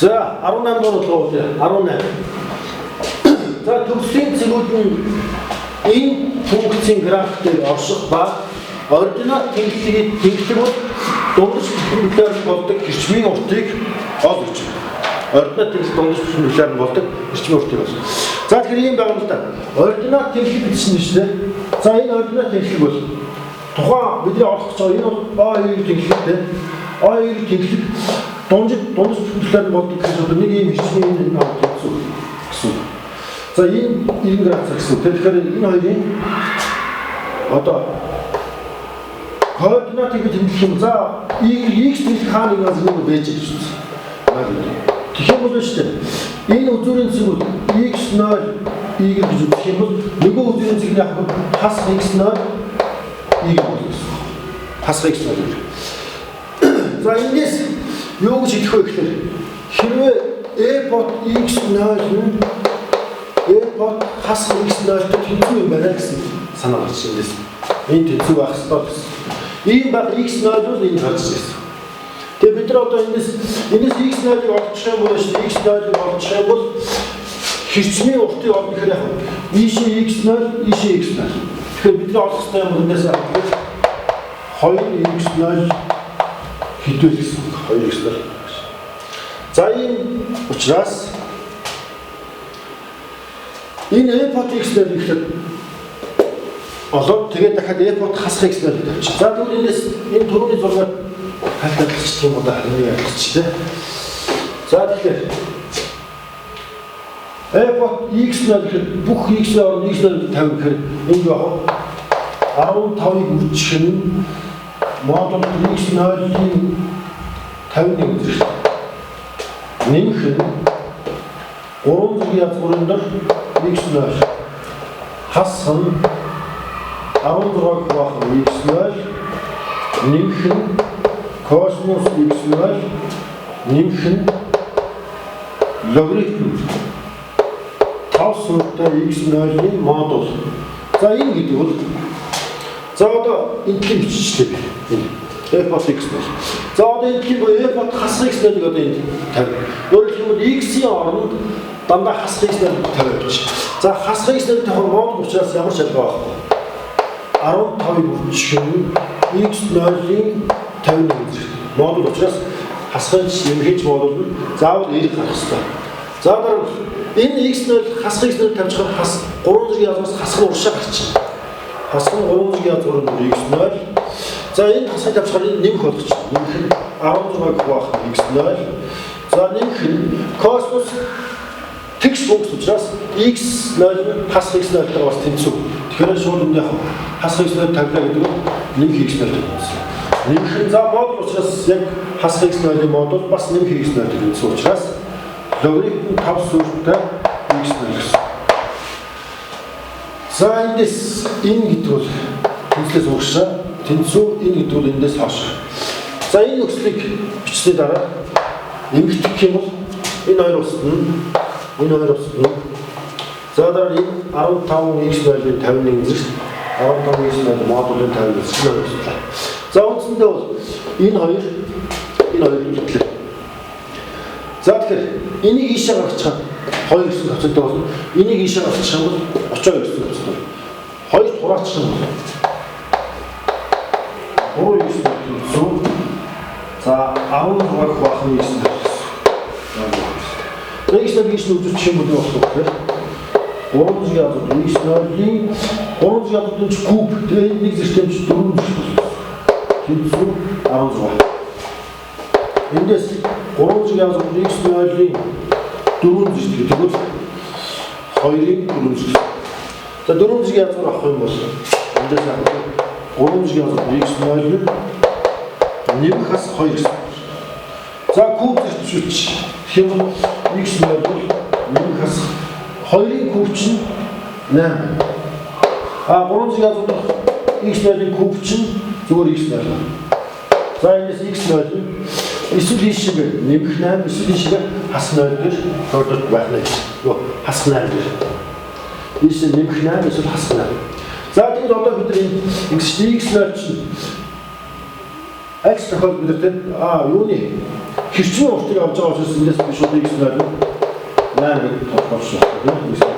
За 18 дугаар болгоо 18. За төгслийн цэгүүд нь энэ функцийн график дээр орших ба ординат тэнхлэг бол дундаж бүхнүүлээр болдог эрчмийн уртыг ол гэж байна. Ординат тэнхлэг дундаж бүхнүүлээр болдог эрчмийн уртыг бол. За тэгэхээр ийм байгаа юм л да. Ординат тэнхлэг гэсэн нь шүү дээ. За энэ ординат тэнхлэг бол тухайн бидний олох гэж байгаа энэ бол А2 тэнхлэг дээ. А2 тэнхлэг дундаж бүхнүүлээр болдог гэсэн нэг ийм эрчмийн гэсэн. За энэ 90 градус гэсэн. Тэгэхээр энэ хоёрын одоо координатыг тэмдэглэх юм. За x тэнхлэг хаана нэг азны байж шүү дээ. Тэгэх юм бол шүү дээ. Энэ үзүүрийн цэгүүд x0 y гэж үзэх юм бол нөгөө үзүүрийн цэг нь яг хас x0 y болно. Хас x0. За эндээс юу гэж хэлэх вэ гэхээр хэрвээ e-bot x0 нь e-bot хас x0-тэй тэнцүү юм байна гэсэн санаа гарч эндээс. Энэ тэнцүү байх ёстой гэсэн. Ийм баг x0 бол энэ гарч ирсэн. Тэгээ бид нар одоо эндээс x0-ыг олчих юм бол x0-ыг олчих юм бол хэрчмийн уртыг олох гэхээр яг ийшээ x0, ийшээ x0. Тэгэхээр бид нар олох хэрэгтэй юм эндээс 2x0 хэдүүл гэсэн 2x0. За ийм учраас энэ e-bot x0 гэхэд олоод тэгээд дахиад e-bot хасах x0 гэж тавьчих. За тэгвэл эндээс энэ түрүүний зургаар хайлталчих юм уу да харин ярьчих тийм. За тэгэхээр e-bot x0 гэхэд бүх x-ийн оронд x0 тавих гэхээр энэ яг 15-ыг үржих нь модуль x0-ийн 51 үзэж байна. Нэмэх нь 300 язгуурын дор x0 хасах нь 16 хуваах x0 нэмэх нь космос x0 нэмэх нь логарифм 5 суртаа x0-ийн модуль. За энэ гэдэг бол за одоо энэ биччихлээ. e-bot x0. За одоо энэ e-bot хасах x0-ыг одоо энд тавь. Өөрөөр хэлбэл x-ийн оронд дандаа хасах x0 тавьж. За хасах x0 тавих модуль учраас ямар шалгаа байхгүй. 15-ыг үржих нь x0-ийн 51 үзэх. Модуль учраас хасгаж нэмгэж модуль нь заавал эрэг гарах хэрэгтэй. За дараа энэ x0 хасах x0 тавьчихаар 300 язгуураас хасах уршаа гарчих. Хасах нь 300 язгуурын x0. За энэ хасах тавьчихаар нэмэх болох чинь. Нэмэх нь 16 хуваах x0. За нэмэх нь космос тэгш функц учраас x0 хасах x0-тэй бас тэнцүү. Тэгэхээр шууд энэ яг хасах x0 тавилаа гэдэг нь нэмэх x0 тэнцүү. Нэмэх нь за модуль учраас яг хасах x0-ийн модуль бас нэмэх x0 тэнцүү учраас логарифм 5 сүртэй x0 гэсэн. За эндээс энэ гэдэг бол тэнцлээс уушаа тэнцүү энэ гэдэг бол эндээс хойш. За энэ нөхцөлийг бичсний дараа нэмэгдэх юм бол энэ хоёр усна. За дараа энэ 15 x0-ийн 51 зэрэг 15 x0 модулын 50 зэрэг байна. За үндсэндээ бол энэ хоёр хэвлээ. За тэгэхээр энийг ийшээ гаргачих 2 гэсэн төвчтэй болно. Энийг ийшээ гаргачих юм бол 32 гэсэн төвчтэй. Хоёр хураачих юм бол 3 гэсэн төвчтэй. За 16 хуваах нь гэсэн төвчтэй. X-ийг үзүүлчих юм бол болох вэ? 300 язууд x0-ийн 300 язуудын куб тэгээд нэг зэрэгтэй 4 зэрэг тэнцүү 16. Эндээс 300 язууд x0-ийн 4 зэрэг тэгвэл 2-ын 4 зэрэг. За 400 язууд авах юм бол эндээс 300 язууд x0-ийн нэмэх хас 2 гэсэн. За куб зэрэгчүүч хэвэл x0 бол нэмэх хас 2-ын куб чинь 8. 300 язууд x0-ийн куб чинь зүгээр x0. За энэс x0 эсвэл ийшээ нэмэх 8 эсвэл ийшээ хас 0 дээр тохиолдож байх нь. Хас 8 дээр. Ийшээ нэмэх 8 эсвэл хас 8. За тэгээд одоо бид энэ x0 чинь x тохиолдол бид нар юуны Хэрчмийн уртыг авч байгаа учраас эндээс биш шууд x0 8 гэж тодорхойлж байна.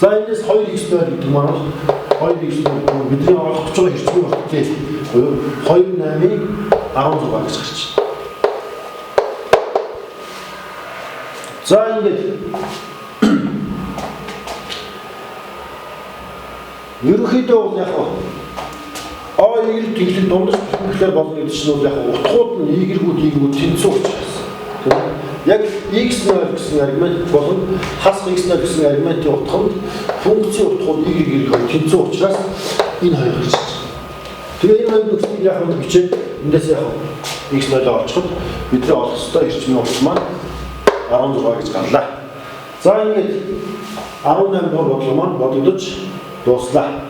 За эндээс 2x0 гэдэг маань 2x0 бидний олгож байгаа хэрчмийн урт тийм 2 8-ыг 16 гэж гарч байна. За ингээд ерөнхийдөө бол яг y-ийг тэглэн дундаж бүхлээр болно гэдэг чинь бол яг утгууд нь y-гүүд тэнцүү учраас. Яг x0 гэсэн аргумент болон хасах x0 гэсэн аргументийн утганд функцийн утгууд y-ийг тэнцүү учраас энэ хоёр гарч байна. Тэгээ энэ хоёр нөхцөлийг яг нь бичээд эндээс яг x0-ыг очиход бидний олох ёстой эрчмийн утга маань 16 гэж гарлаа. За ингээд 18 дугаар бодлого маань бодогдож дуслаа.